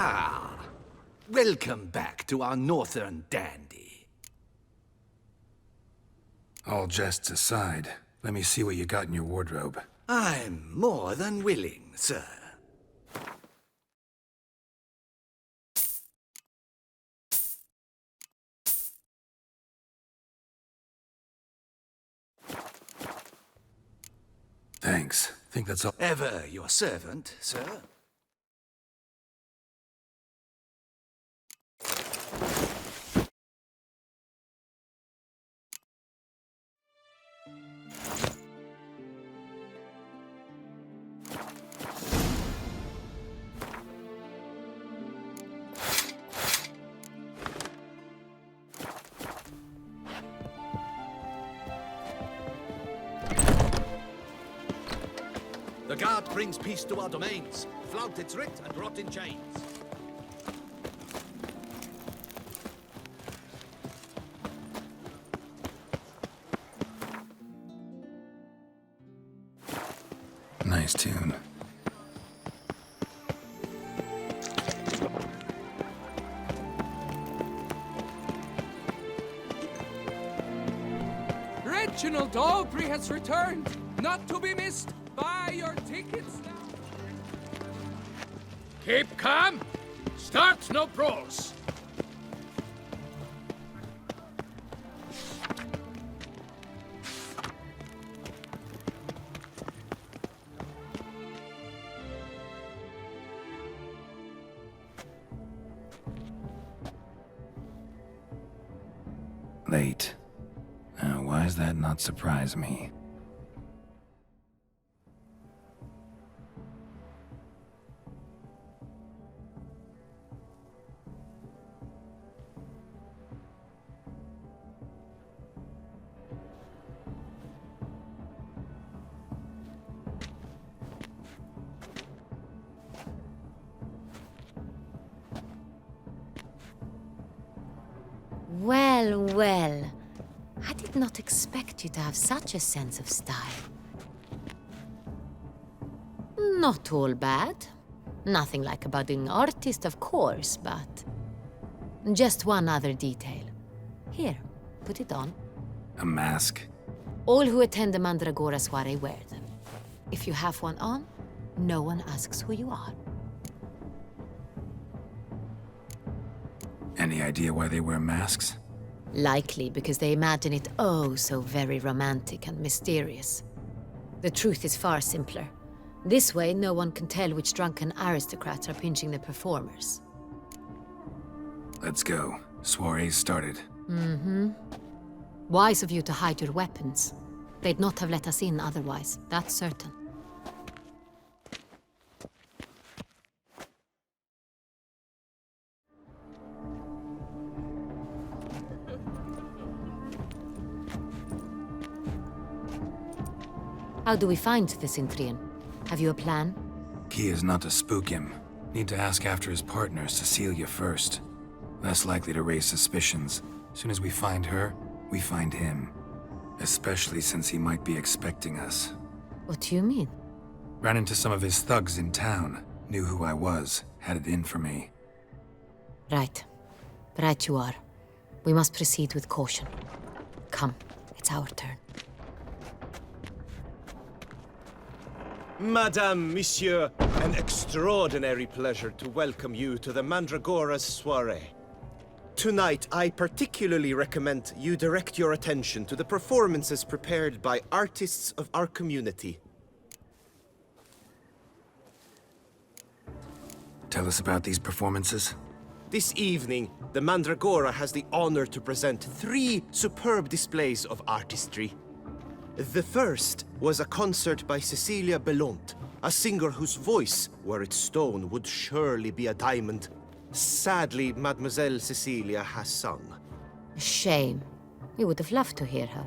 Ah, welcome back to our northern dandy. All jests aside, let me see what you got in your wardrobe. I'm more than willing, sir. Thanks. Think that's all. Ever your servant, sir. The guard brings peace to our domains. Flout its writ and rot in chains. Nice tune. Reginald Aubrey has returned, not to be missed. Buy your tickets now. Keep calm. Start no brawls. Late. Now, why does that not surprise me? Well, well. I did not expect you to have such a sense of style. Not all bad. Nothing like a budding artist, of course, but... just one other detail. Here, put it on. A mask? All who attend the Mandragora soiree wear them. If you have one on, no one asks who you are. Any idea why they wear masks? Likely because they imagine it oh so very romantic and mysterious. The truth is far simpler. This way, no one can tell which drunken aristocrats are pinching the performers. Let's go. Soiree's started. Mm-hmm. Wise of you to hide your weapons. They'd not have let us in otherwise, that's certain. How do we find the Cintrian? Have you a plan? Key is not to spook him. Need to ask after his partner, Cecilia, first. Less likely to raise suspicions. Soon as we find her, we find him. Especially since he might be expecting us. What do you mean? Ran into some of his thugs in town. Knew who I was. Had it in for me. Right. Right you are. We must proceed with caution. Come, it's our turn. Madame, Monsieur, an extraordinary pleasure to welcome you to the Mandragora's soiree. Tonight, I particularly recommend you direct your attention to the performances prepared by artists of our community. Tell us about these performances. This evening, the Mandragora has the honor to present 3 superb displays of artistry. The first was a concert by Cecilia Belont, a singer whose voice, were it stone, would surely be a diamond. Sadly, Mademoiselle Cecilia has sung. Shame. We would have loved to hear her.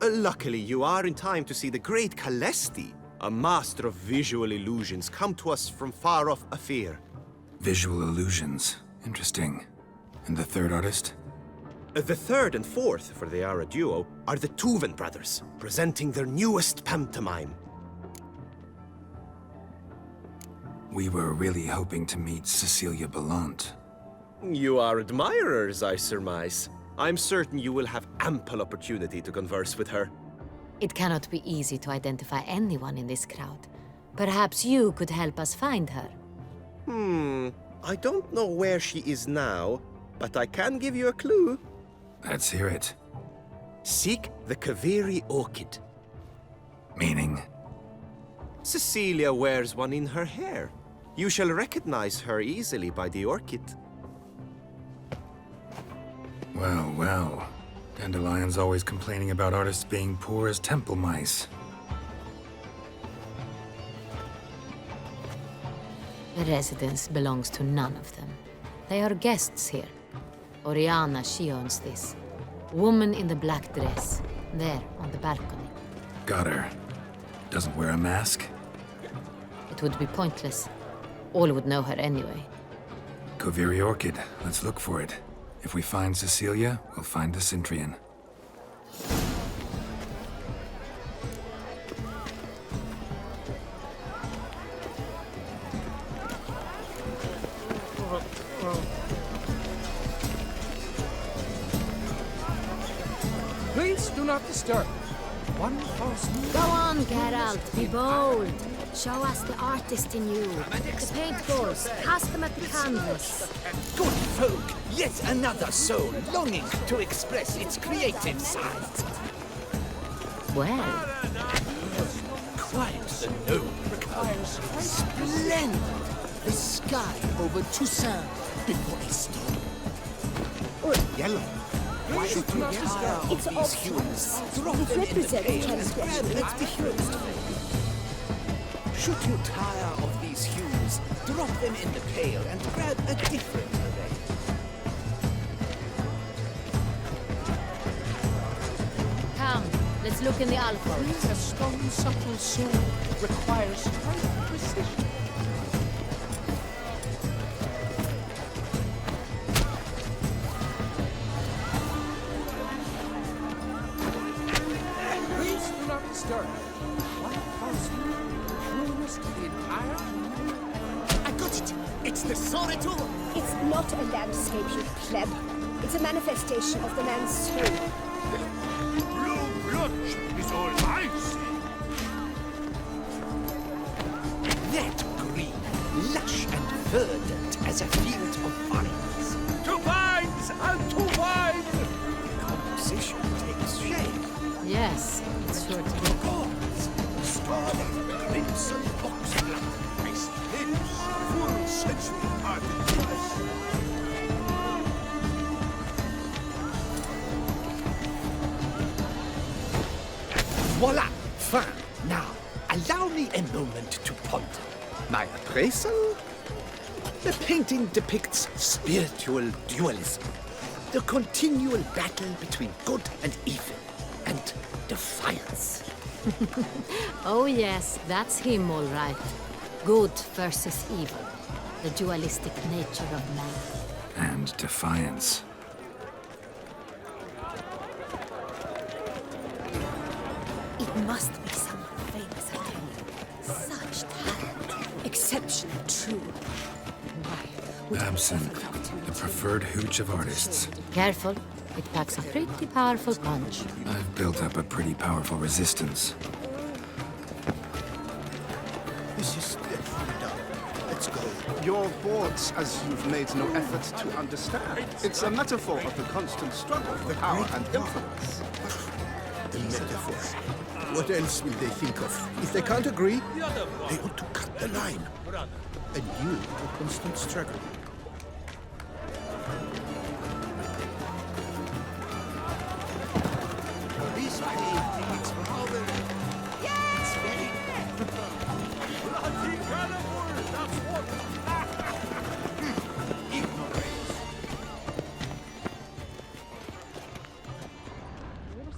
Luckily, you are in time to see the great Calesti, a master of visual illusions, come to us from far off Afir. Visual illusions. Interesting. And the third artist? The third and fourth, for they are a duo, are the Tuven brothers, presenting their newest pantomime. We were really hoping to meet Cecilia Belant. You are admirers, I surmise. I'm certain you will have ample opportunity to converse with her. It cannot be easy to identify anyone in this crowd. Perhaps you could help us find her. I don't know where she is now, but I can give you a clue. Let's hear it. Seek the Kaveri orchid. Meaning? Cecilia wears one in her hair. You shall recognize her easily by the orchid. Well, well. Dandelion's always complaining about artists being poor as temple mice. The residence belongs to none of them. They are guests here. Orianna, she owns this. Woman in the black dress, there on the balcony. Got her. Doesn't wear a mask? It would be pointless. All would know her anyway. Kaveri Orchid. Let's look for it. If we find Cecilia, we'll find the Cintrian. Please do not disturb. One false move. Go on, Geralt, be bold. Show us the artist in you. The paint balls, cast them at the canvas. Good folk, yet another soul longing to express its creative side. Well, Quite the noble. Splendid. The sky over Toussaint before a storm. Yellow. Why should you tire of these hues? Drop them in the pail and grab at the hues. Should you tire of these hues, drop them in the pail and grab a different array. come, let's look in the alcove. A stone subtle soul requires great precision. Please do not disturb. One false move ruins the entire. I got it! It's the Sonnetur! It's not a landscape, you pleb. It's a manifestation of the man's soul. Blue blood is all I see. That green, lush and verdant as a field of vines. To vines and to wine! Composition takes shape. Yes, it's sure to be. Chords, scarlet, crimson boxblood. Nice lips, full sensual articulation. Voila! Fin! Now, allow me a moment to ponder. My appraisal? The painting depicts spiritual dualism. The continual battle between good and evil. And defiance. Oh yes, that's him all right. Good versus evil. The dualistic nature of man. And defiance. It must be someone famous, I tell you. Such talent. Exceptional, true. Why would Absinthe, I ever love the to preferred hooch of artists. Careful, it packs a pretty powerful punch. I've built up a pretty powerful resistance. This is definitely done. Let's go. Your boards, as you've made no effort to understand. It's a metaphor of the constant struggle for power and influence. A metaphor. What else will they think of? If they can't agree, they ought to cut the line. And you, a constant struggle. This painting is rather... It's very... Bloody cannibal, that's what.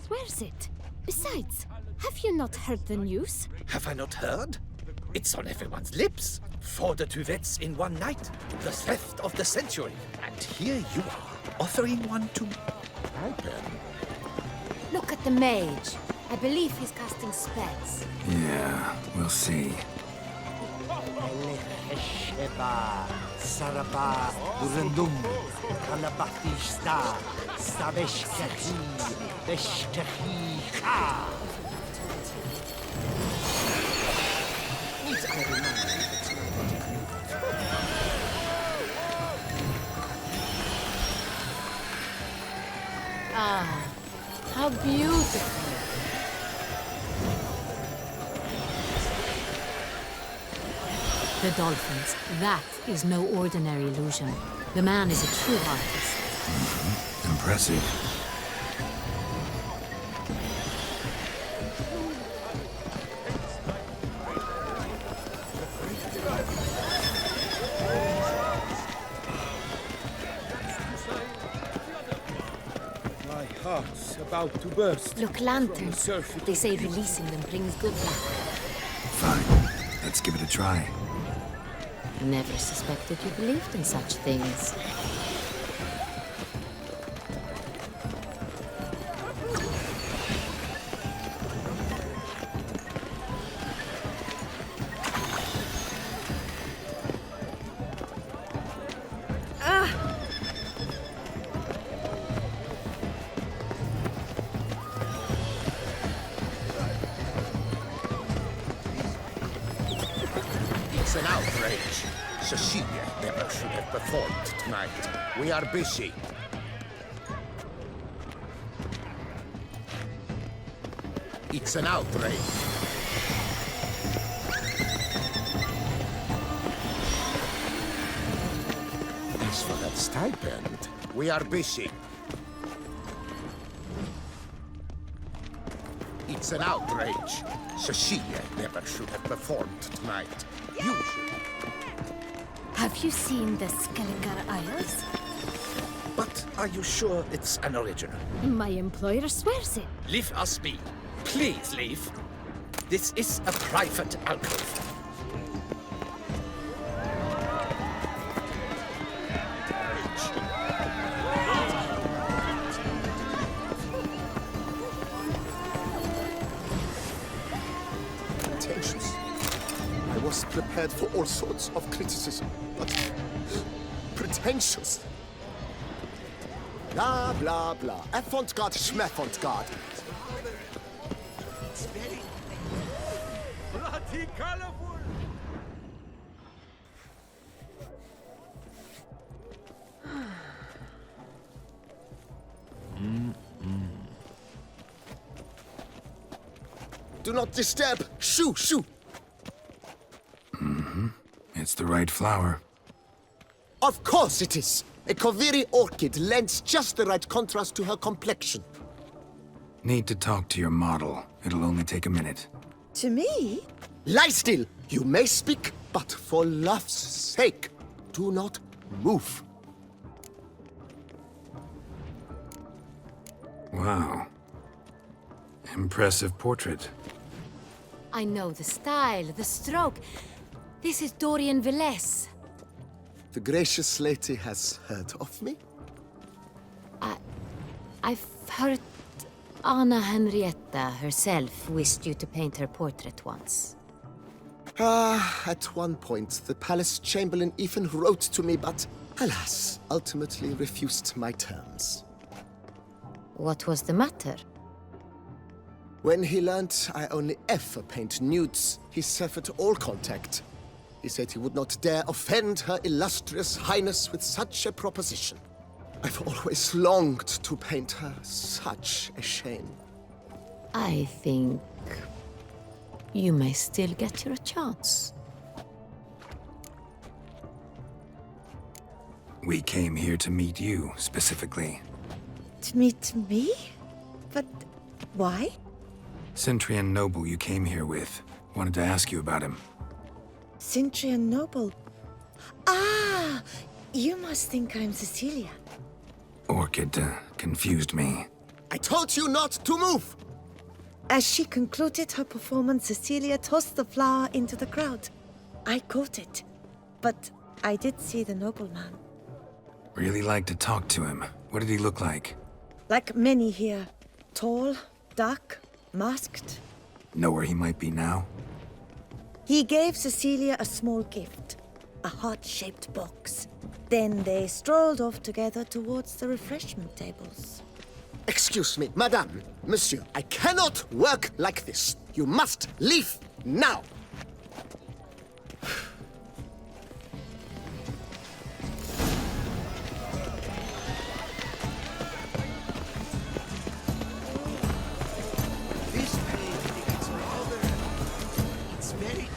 Where's it? Besides, have you not heard the news? Have I not heard? It's on everyone's lips. 4 duets in one night. The theft of the century. And here you are, offering one to... Look at the mage. I believe he's casting spells. Yeah, we'll see. Sheba, Saraba, Durandum, Kalabatista, Sabeshkahi, Beshkahi, Ha! Ah, how beautiful. The dolphins. That is no ordinary illusion. The man is a true artist. Impressive. My heart's about to burst. Look, lanterns. They say releasing them brings good luck. Fine. Let's give it a try. Never suspected you believed in such things. It's an outrage. Cecilia never should have performed tonight. We are busy. It's an outrage. As for that stipend, we are busy. It's an outrage. Cecilia never should have performed tonight. You should. Have you seen the Skellinger Isles? But are you sure it's an original? My employer swears it. Leave us be. Please leave. This is a private alcove. Pretentious. I was prepared for all sorts of criticism, but pretentious. Blah, blah, blah. Avant-garde, schmeffant-garde. It's very bloody colorful. Do not disturb. Shoo, shoo. It's the right flower. Of course it is. A Koviri orchid lends just the right contrast to her complexion. Need to talk to your model. It'll only take a minute. To me? Lie still. You may speak, but for love's sake, do not move. Wow. Impressive portrait. I know the style, the stroke. This is Dorian Velez. The gracious lady has heard of me? I've heard Anna Henrietta herself wished you to paint her portrait once. At one point, the palace chamberlain even wrote to me, but alas, ultimately refused my terms. What was the matter? When he learned I only ever paint nudes, he severed all contact. He said he would not dare offend her illustrious highness with such a proposition. I've always longed to paint her. Such a shame. I think you may still get your chance. We came here to meet you, specifically. To meet me? But why? Centrian noble you came here with. Wanted to ask you about him. Cintrian Noble. Ah! You must think I'm Cecilia. Orchid confused me. I told you not to move! As she concluded her performance, Cecilia tossed the flower into the crowd. I caught it, but I did see the nobleman. Really like to talk to him. What did he look like? Like many here. Tall, dark, masked. Know where he might be now? He gave Cecilia a small gift, a heart-shaped box. Then they strolled off together towards the refreshment tables. Excuse me, madame, monsieur, I cannot work like this. You must leave now. This painting, it's rather... It's very...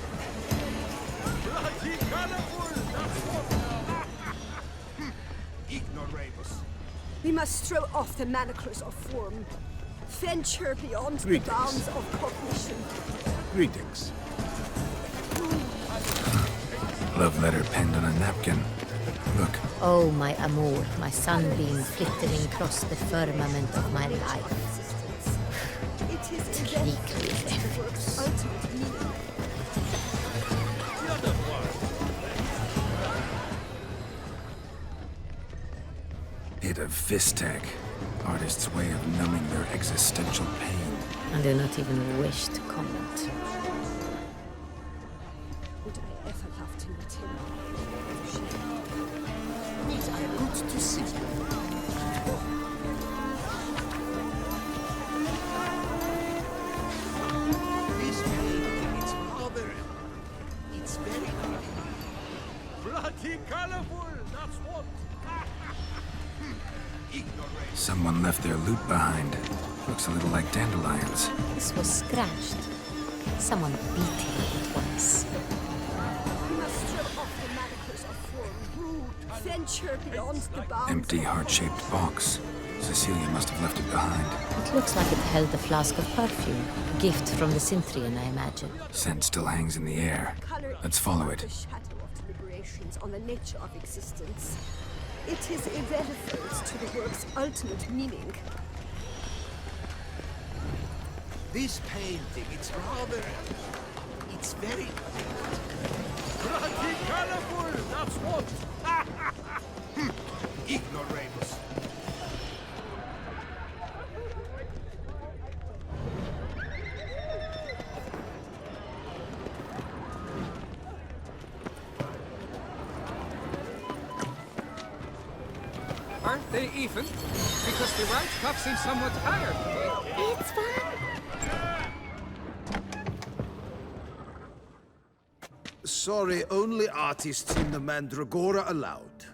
Bloody colorful! That's what... Ignoramus. We must throw off the manacles of form. Venture beyond the bounds of cognition. Greetings. Love letter penned on a napkin. Look, Oh, my amour, my sunbeam flittering across the firmament of my life. It is eventually the work's ultimate meaning. bit of Vistag, artist's way of numbing their existential pain. I do not even wish to comment. Would I ever love to meet him? It are good to see you. This painting, it's rather... It's very... Bloody colorful, that's what... Ignorate. Someone left their loot behind. Looks a little like dandelions. This was scratched. Someone beat him it once. We must throw off the manacles of form. Venture beyond the bounds. Empty, heart-shaped box. Cecilia must have left it behind. It looks like it held a flask of perfume. A gift from the Synthrian, I imagine. Scent still hangs in the air. Let's follow it. The shadow of deliberations on the nature of existence. It is irrelevant to the work's ultimate meaning. This painting, it's rather... It's very... Bloody colorful, that's what... Ignoramus. Aren't they even? Because the right cuff seems somewhat tired today. It's fun. Sorry, only artists in the Mandragora allowed.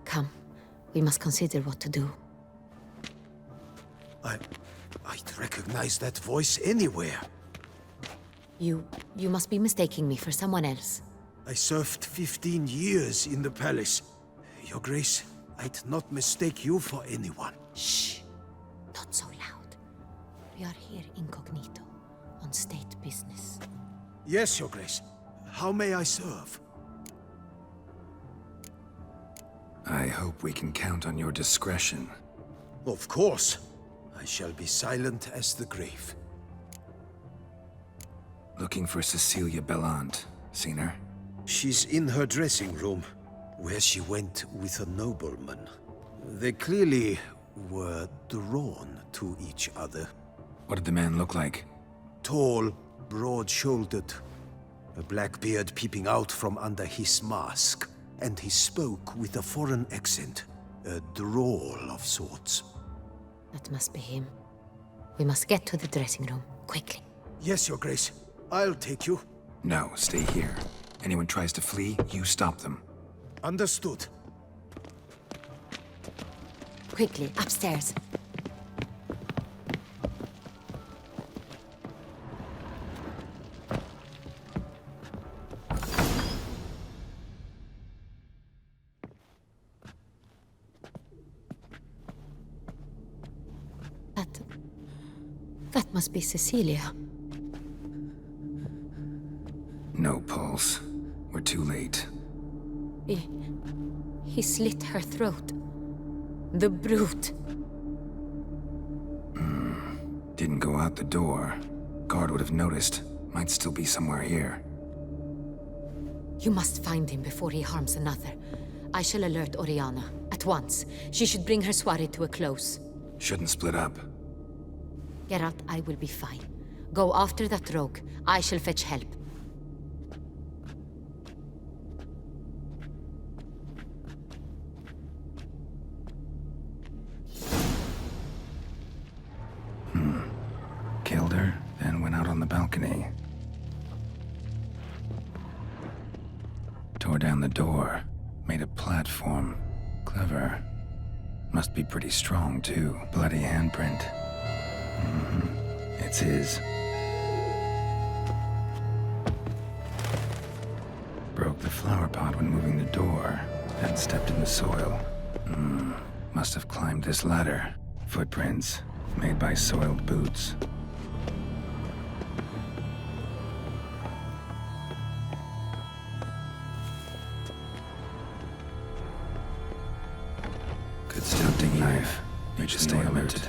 Come, we must consider what to do. I'd recognize that voice anywhere. You must be mistaking me for someone else. I served 15 years in the palace. Your Grace, I'd not mistake you for anyone. Shh! Not so loud. We are here incognito, on state business. Yes, Your Grace. How may I serve? I hope we can count on your discretion. Of course. I shall be silent as the grave. Looking for Cecilia Bellant. Seen her? She's in her dressing room, where she went with a nobleman. They clearly were drawn to each other. What did the man look like? Tall, broad-shouldered, a black beard peeping out from under his mask, and he spoke with a foreign accent, a drawl of sorts. That must be him. We must get to the dressing room, quickly. Yes, Your Grace. I'll take you. No, stay here. Anyone tries to flee, you stop them. Understood. Quickly, upstairs. That must be Cecilia. No pulse. We're too late. He slit her throat. The brute. Didn't go out the door. Guard would have noticed. Might still be somewhere here. You must find him before he harms another. I shall alert Orianna. At once. She should bring her soirée to a close. Shouldn't split up. Geralt, I will be fine. Go after that rogue. I shall fetch help. Killed her, then went out on the balcony. Tore down the door. Made a platform. Clever. Must be pretty strong, too. Bloody handprint. It's his. Broke the flower pot when moving the door, then stepped in the soil. Must have climbed this ladder. Footprints, made by soiled boots. Good stunting knife. Need to stay alert.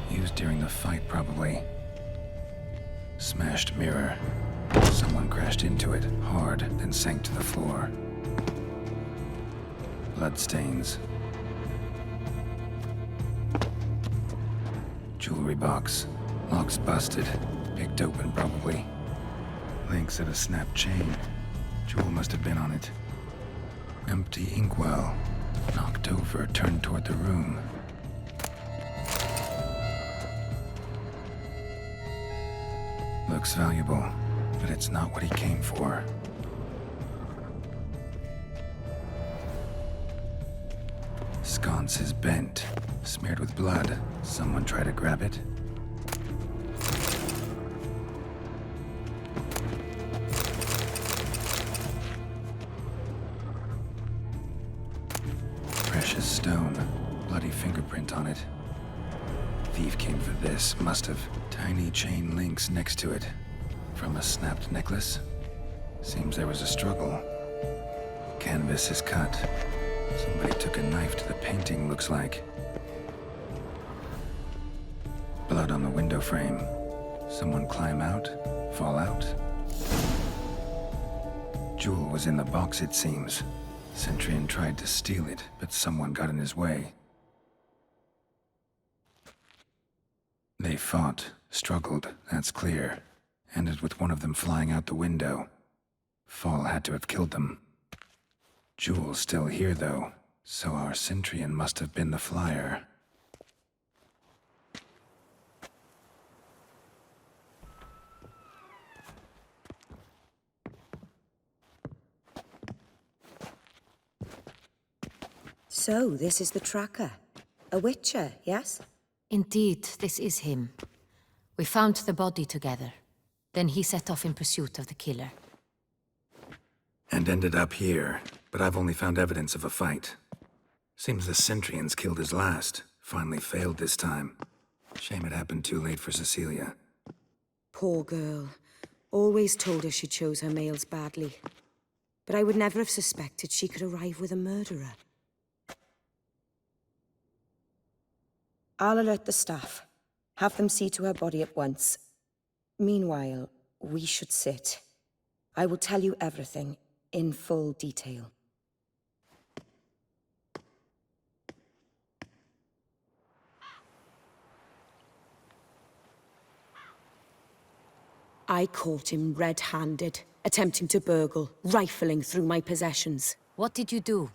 Used during the fight, probably. Smashed mirror. Someone crashed into it, hard, then sank to the floor. Bloodstains. Jewelry box. Lock's busted. Picked open, probably. Links at a snapped chain. Jewel must have been on it. Empty inkwell. Knocked over, turned toward the room. Looks valuable, but it's not what he came for. Sconce is bent, smeared with blood. Someone try to grab it? Precious stone, bloody fingerprint on it. Thief came for this, must have. Tiny chain links next to it. From a snapped necklace? Seems there was a struggle. Canvas is cut. Somebody took a knife to the painting, looks like. Blood on the window frame. Someone climb out? Fall out? Jewel was in the box, it seems. Centurion tried to steal it, but someone got in his way. They fought, struggled, that's clear. Ended with one of them flying out the window. Fall had to have killed them. Jewel's still here, though, so our Centurion must have been the flyer. So, this is the tracker. A witcher, yes? Indeed, this is him. We found the body together. Then he set off in pursuit of the killer. And ended up here, but I've only found evidence of a fight. Seems the Centurions killed his last. Finally failed this time. Shame it happened too late for Cecilia. Poor girl. Always told her she chose her males badly. But I would never have suspected she could arrive with a murderer. I'll alert the staff. Have them see to her body at once. Meanwhile, we should sit. I will tell you everything, in full detail. I caught him red-handed, attempting to burgle, rifling through my possessions. What did you do?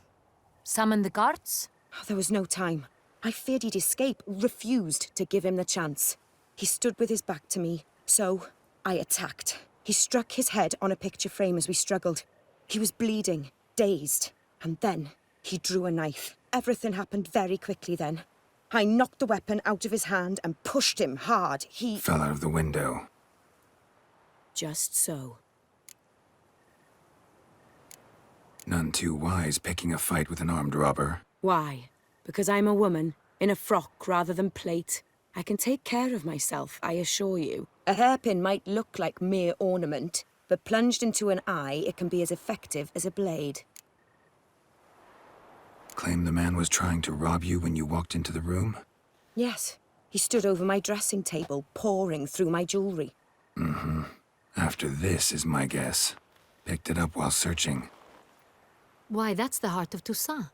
Summon the guards? There was no time. I feared he'd escape, refused to give him the chance. He stood with his back to me, so I attacked. He struck his head on a picture frame as we struggled. He was bleeding, dazed, and then he drew a knife. Everything happened very quickly then. I knocked the weapon out of his hand and pushed him hard. He fell out of the window. Just so. None too wise picking a fight with an armed robber. Why? Because I'm a woman, in a frock rather than plate. I can take care of myself, I assure you. A hairpin might look like mere ornament, but plunged into an eye, it can be as effective as a blade. Claim the man was trying to rob you when you walked into the room? Yes. He stood over my dressing table, pouring through my jewelry. Mm-hmm. After this is my guess. Picked it up while searching. Why, that's the heart of Toussaint.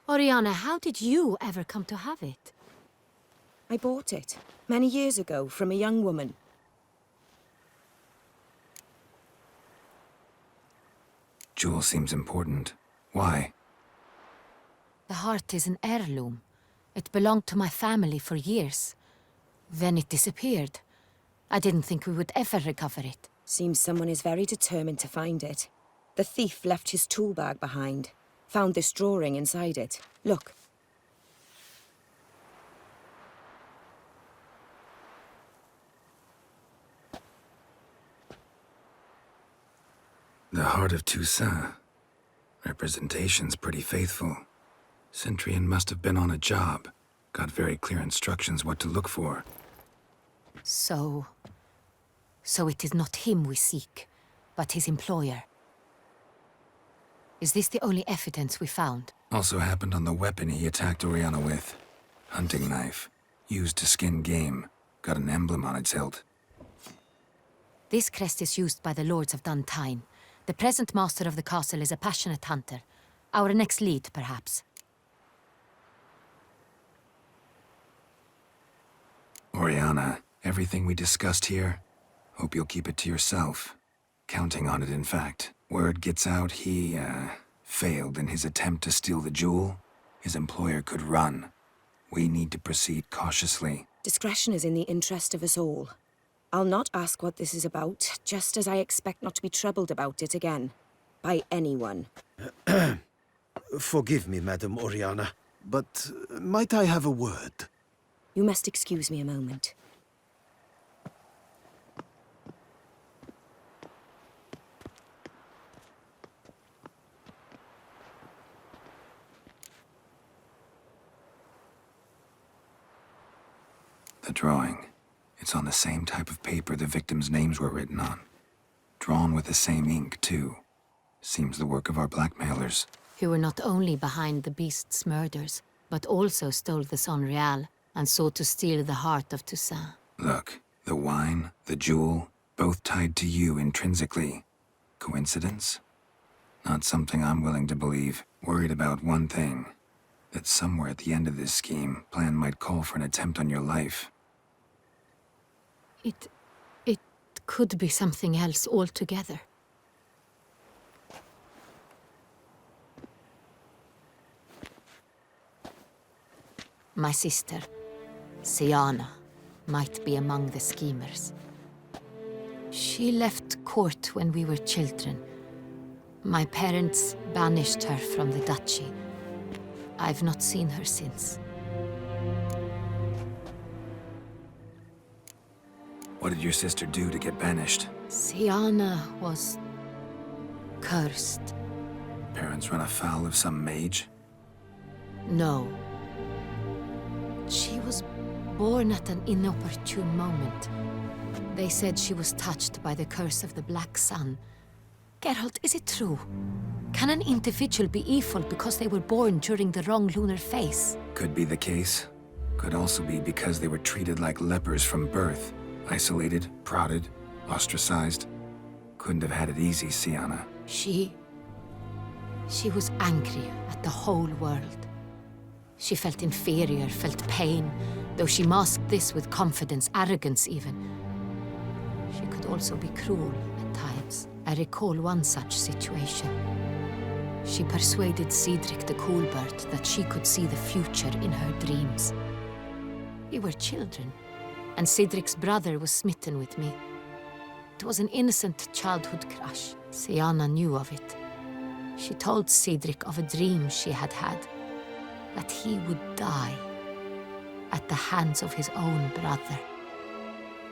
Orianna, how did you ever come to have it? I bought it, many years ago, from a young woman. Jewel seems important. Why? The heart is an heirloom. It belonged to my family for years. Then it disappeared. I didn't think we would ever recover it. Seems someone is very determined to find it. The thief left his tool bag behind. Found this drawing inside it. Look. The Heart of Toussaint. Representation's pretty faithful. Centurion must have been on a job. Got very clear instructions what to look for. So it is not him we seek, but his employer. Is this the only evidence we found? Also happened on the weapon he attacked Orianna with. Hunting knife. Used to skin game. Got an emblem on its hilt. This crest is used by the Lords of Duntine. The present master of the castle is a passionate hunter. Our next lead, perhaps. Orianna, everything we discussed here, hope you'll keep it to yourself. Counting on it, in fact. Word gets out he, failed in his attempt to steal the jewel. His employer could run. We need to proceed cautiously. Discretion is in the interest of us all. I'll not ask what this is about, just as I expect not to be troubled about it again. By anyone. Forgive me, Madam Orianna, but might I have a word? You must excuse me a moment. The drawing. It's on the same type of paper the victims' names were written on. Drawn with the same ink, too. Seems the work of our blackmailers. Who were not only behind the beast's murders, but also stole the Son Real and sought to steal the heart of Toussaint. Look, the wine, the jewel, both tied to you intrinsically. Coincidence? Not something I'm willing to believe. Worried about one thing. That somewhere at the end of this scheme, plan might call for an attempt on your life. It could be something else altogether. My sister, Siana, might be among the schemers. She left court when we were children. My parents banished her from the duchy. I've not seen her since. What did your sister do to get banished? Siana was cursed. Parents run afoul of some mage? No. She was born at an inopportune moment. They said she was touched by the curse of the Black Sun. Geralt, is it true? Can an individual be evil because they were born during the wrong lunar phase? Could be the case. Could also be because they were treated like lepers from birth. Isolated, prodded, ostracized. Couldn't have had it easy, Siana. She was angry at the whole world. She felt inferior, felt pain, though she masked this with confidence, arrogance even. She could also be cruel at times. I recall one such situation. She persuaded Cedric the Coolbird that she could see the future in her dreams. We were children, and Cedric's brother was smitten with me. It was an innocent childhood crush. Siana knew of it. She told Cedric of a dream she had had, that he would die at the hands of his own brother.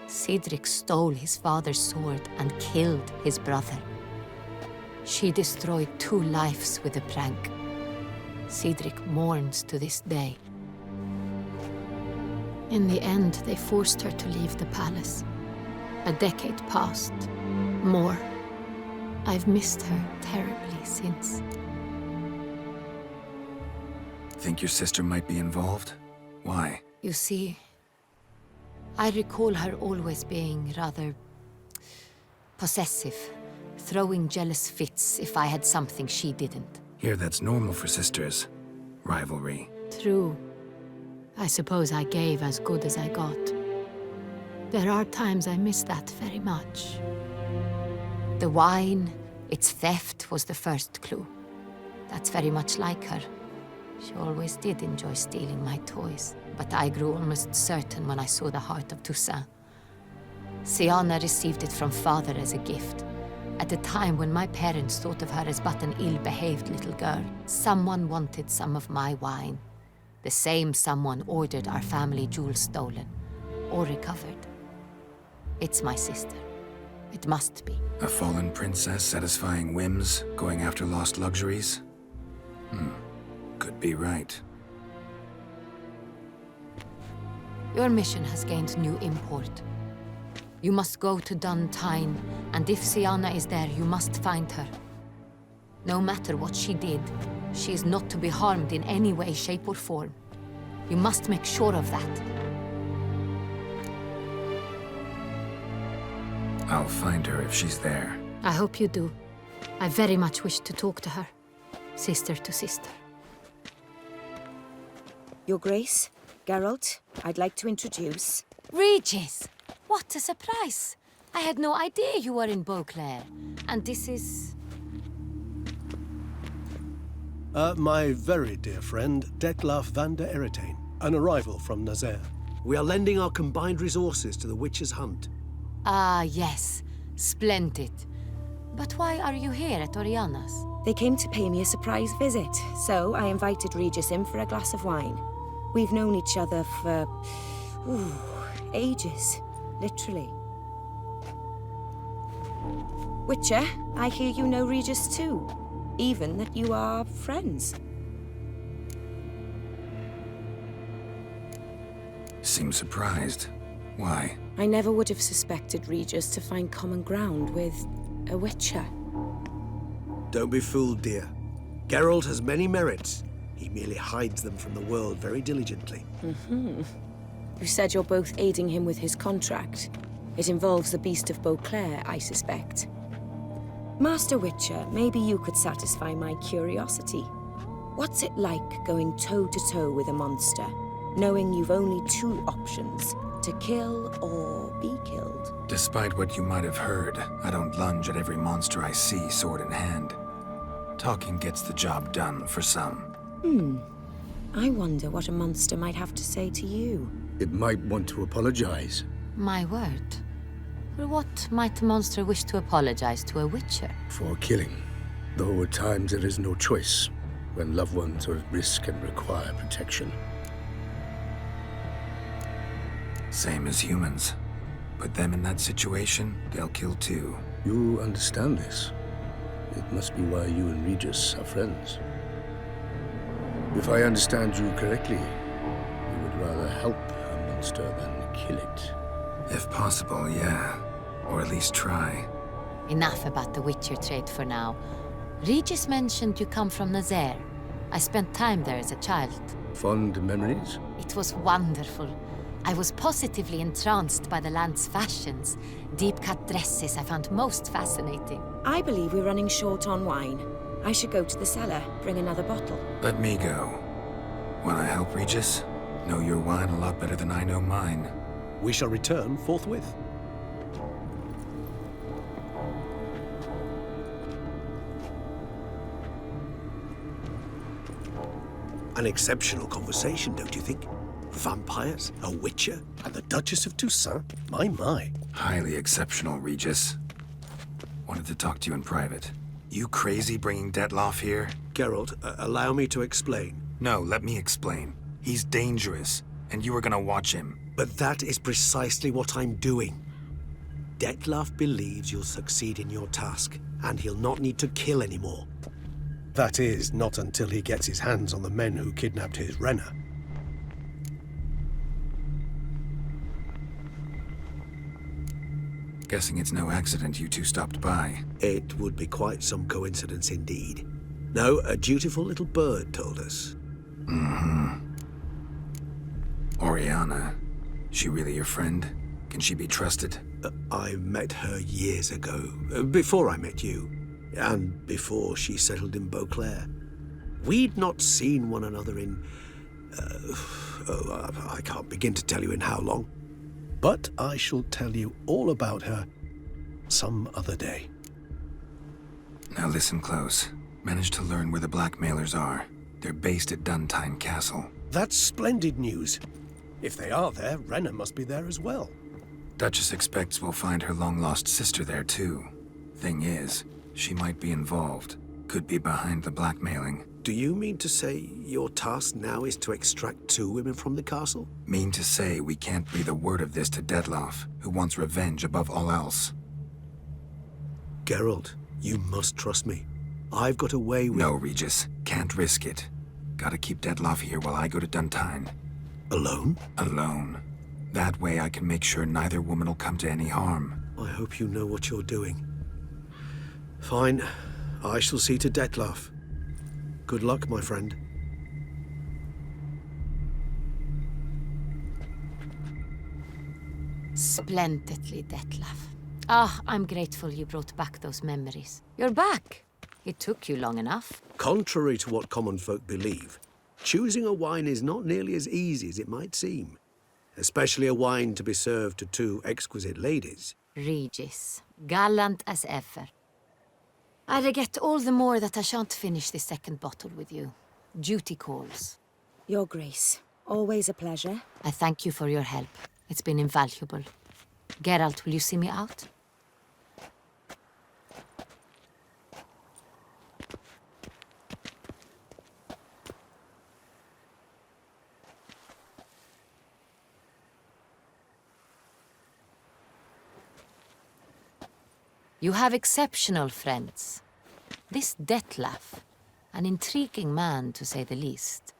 Cedric stole his father's sword and killed his brother. She destroyed 2 lives with a prank. Cedric mourns to this day. In the end, they forced her to leave the palace. A decade passed. More. I've missed her terribly since. Think your sister might be involved? Why? You see, I recall her always being rather possessive, throwing jealous fits if I had something she didn't. Here, that's normal for sisters. Rivalry. True. I suppose I gave as good as I got. There are times I miss that very much. The wine, Its theft was the first clue. That's very much like her. She always did enjoy stealing my toys, but I grew almost certain when I saw the heart of Toussaint. Siana received it from father as a gift. At a time when my parents thought of her as but an ill-behaved little girl, someone wanted some of my wine. The same someone ordered our family jewels stolen, or recovered. It's my sister. It must be. A fallen princess satisfying whims, going after lost luxuries? Could be right. Your mission has gained new import. You must go to Dun Tyne, and if Siana is there, you must find her. No matter what she did, she is not to be harmed in any way, shape, or form. You must make sure of that. I'll find her if she's there. I hope you do. I very much wish to talk to her. Sister to sister. Your Grace, Geralt, I'd like to introduce... Regis! What a surprise! I had no idea you were in Beauclair. And this is... My very dear friend, Detlaf van der Eredin, an arrival from Nazaire. We are lending our combined resources to the Witch's Hunt. Ah, yes. Splendid. But why are you here at Orianna's? They came to pay me a surprise visit, so I invited Regis in for a glass of wine. We've known each other for... ages. Literally. Witcher, I hear you know Regis too. Even that you are friends. Seems surprised. Why? I never would have suspected Regis to find common ground with a Witcher. Don't be fooled, dear. Geralt has many merits. He merely hides them from the world very diligently. You said you're both aiding him with his contract. It involves the Beast of Beauclair, I suspect. Master Witcher, maybe you could satisfy my curiosity. What's it like going toe-to-toe with a monster, knowing you've only two options, to kill or be killed? Despite what you might have heard, I don't lunge at every monster I see sword in hand. Talking gets the job done for some. I wonder what a monster might have to say to you. It might want to apologize. My word. For what might a monster wish to apologize to a Witcher? For killing. Though at times there is no choice, when loved ones are at risk and require protection. Same as humans. Put them in that situation, they'll kill too. You understand this. It must be why you and Regis are friends. If I understand you correctly, you would rather help a monster than kill it. If possible, yeah. Or at least try. Enough about the Witcher trade for now. Regis mentioned you come from Nazaire. I spent time there as a child. Fond memories? It was wonderful. I was positively entranced by the land's fashions. Deep-cut dresses I found most fascinating. I believe we're running short on wine. I should go to the cellar, bring another bottle. Let me go. Wanna help, Regis? Know your wine a lot better than I know mine. We shall return forthwith. An exceptional conversation, don't you think? Vampires, a witcher, And the Duchess of Toussaint? My. Highly exceptional, Regis. Wanted to talk to you in private. You crazy bringing Detlaf here? Geralt, allow me to explain. No, let me explain. He's dangerous, and you were gonna watch him. But that is precisely what I'm doing. Detlaf believes you'll succeed in your task, and he'll not need to kill anymore. That is, not until he gets his hands on the men who kidnapped his Renna. Guessing it's no accident you two stopped by. It would be quite some coincidence indeed. No, a dutiful little bird told us. Orianna. She really your friend? Can she be trusted? I met her years ago, before I met you, and before she settled in Beauclair. We'd not seen one another in... I can't begin to tell you in how long. But I shall tell you all about her some other day. Now listen close. Managed to learn where the blackmailers are. They're based at Duntine Castle. That's splendid news. If they are there, Renna must be there as well. Duchess expects we'll find her long-lost sister there, too. Thing is, she might be involved. Could be behind the blackmailing. Do you mean to say your task now is to extract 2 women from the castle? Mean to say we can't breathe a word of this to Dettlaff, who wants revenge above all else. Geralt, you must trust me. I've got a way with... No, Regis. Can't risk it. Gotta keep Dettlaff here while I go to Duntine. Alone? Alone. That way I can make sure neither woman will come to any harm. I hope you know what you're doing. Fine. I shall see to Dettlaff. Good luck, my friend. Splendidly, Dettlaff. Ah, I'm grateful you brought back those memories. You're back! It took you long enough. Contrary to what common folk believe, choosing a wine is not nearly as easy as it might seem. Especially a wine to be served to 2 exquisite ladies. Regis, gallant as ever. I regret all the more that I shan't finish this second bottle with you. Duty calls. Your Grace, always a pleasure. I thank you for your help. It's been invaluable. Geralt, will you see me out? You have exceptional friends. This Dettlaff, an intriguing man to say the least.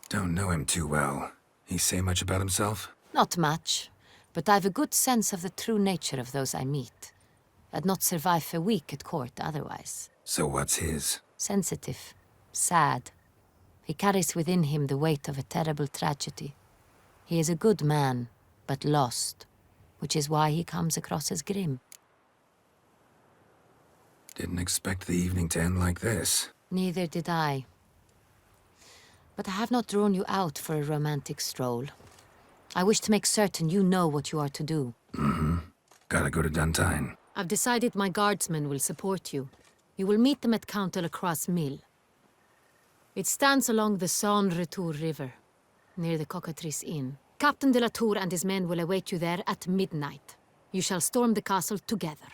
Don't know him too well. He say much about himself? Not much, but I've a good sense of the true nature of those I meet. I'd not survive a week at court otherwise. So what's his? Sensitive, sad. He carries within him the weight of a terrible tragedy. He is a good man, but lost, which is why he comes across as grim. Didn't expect the evening to end like this. Neither did I. But I have not drawn you out for a romantic stroll. I wish to make certain you know what you are to do. Mm-hmm. Gotta go to Duntine. I've decided my guardsmen will support you. You will meet them at Count Delacroix' mill. It stands along the Saône-Retour River, near the Cockatrice Inn. Captain de la Tour and his men will await you there at midnight. You shall storm the castle together.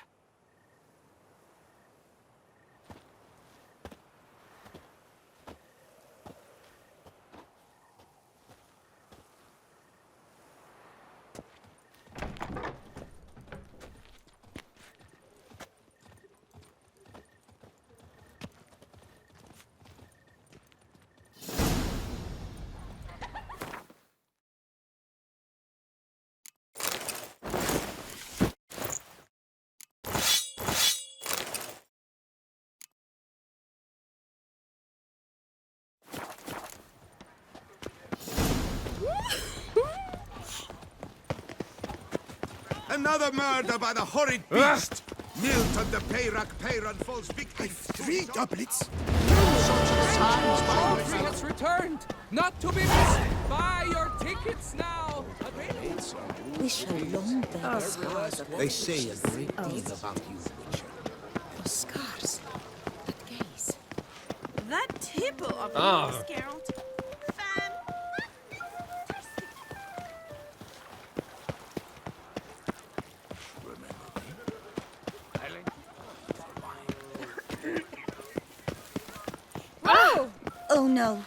Another murder by the horrid beast! Milton the Peyran falls victim. 3 doublets? All 3 has returned! Not to be missed! Buy your tickets now! We shall long bear the scars of They say a great deal about you, Witcher. the scars. The gaze. That hippo of yours, Geralt. Oh no.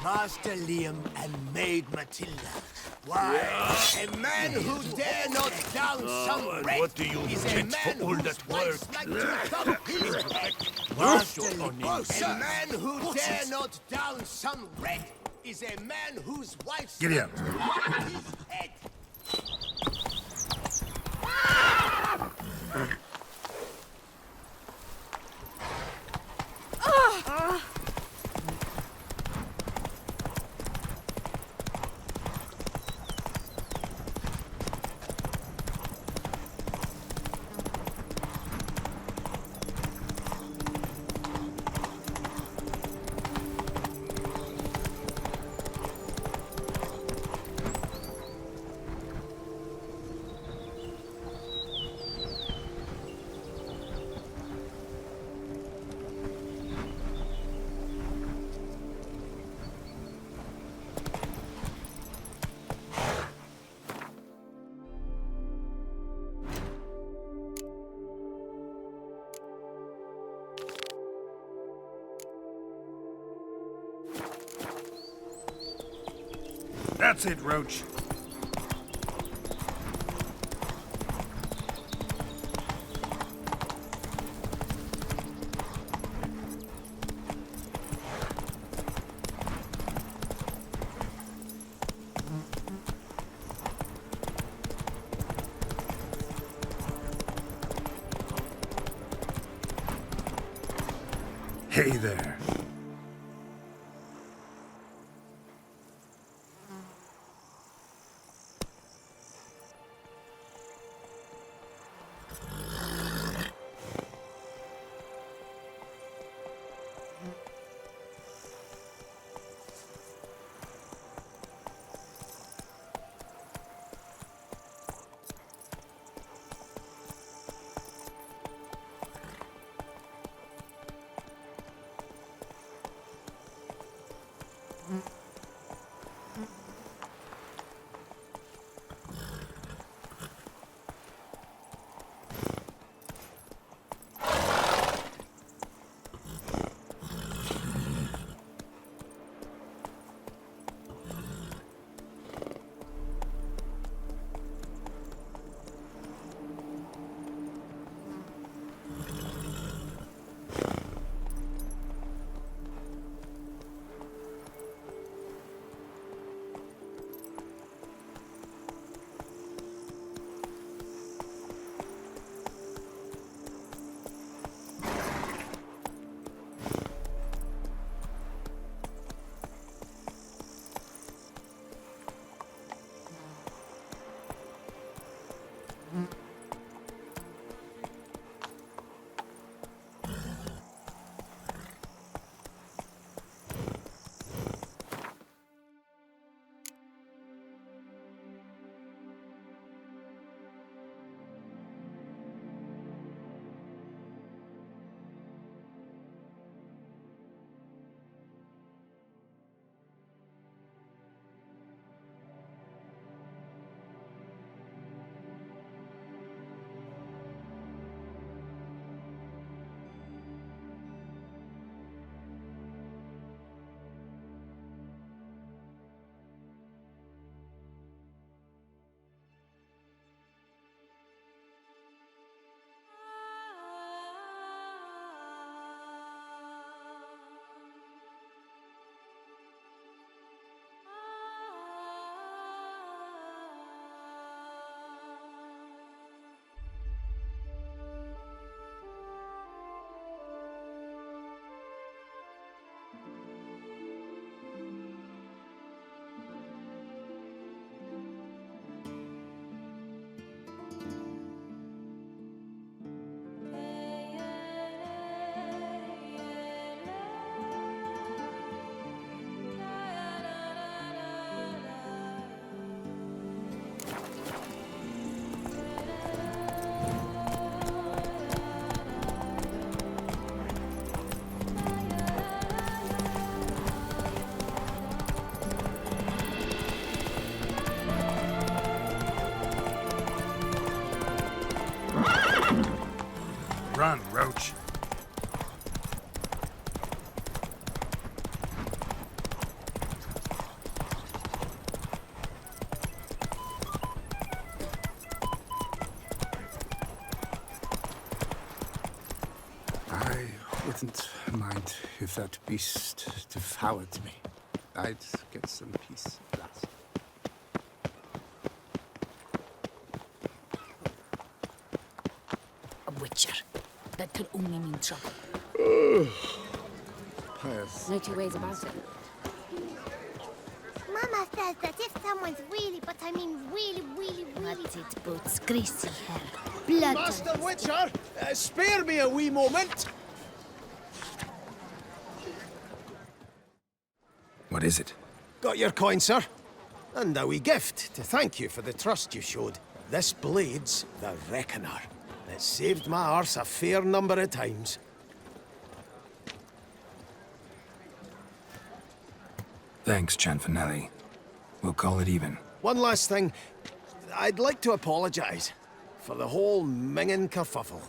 Master Liam and Maid Matilda. Why, a man who dare not down some red what do you is a get man for all whose that wife's work? like to thumb his head. Master Master a man who dare not down some red is a man whose wife's Giddy up. like his head. That's it, Roach. Hey there. Run, Roach. I wouldn't mind if that beast devoured me. I'd get some peace at last. A witcher. That could only mean trouble. Pious. No two ways about it. Mama says that if someone's really, but I mean really... What's it boots, greasy hair. Blood. Master Witcher, spare me a wee moment. What is it? Got your coin, sir. And a wee gift to thank you for the trust you showed. This blade's the Reckoner. It saved my arse a fair number of times. Thanks, Cianfanelli. We'll call it even. One last thing. I'd like to apologize for the whole mingin' kerfuffle.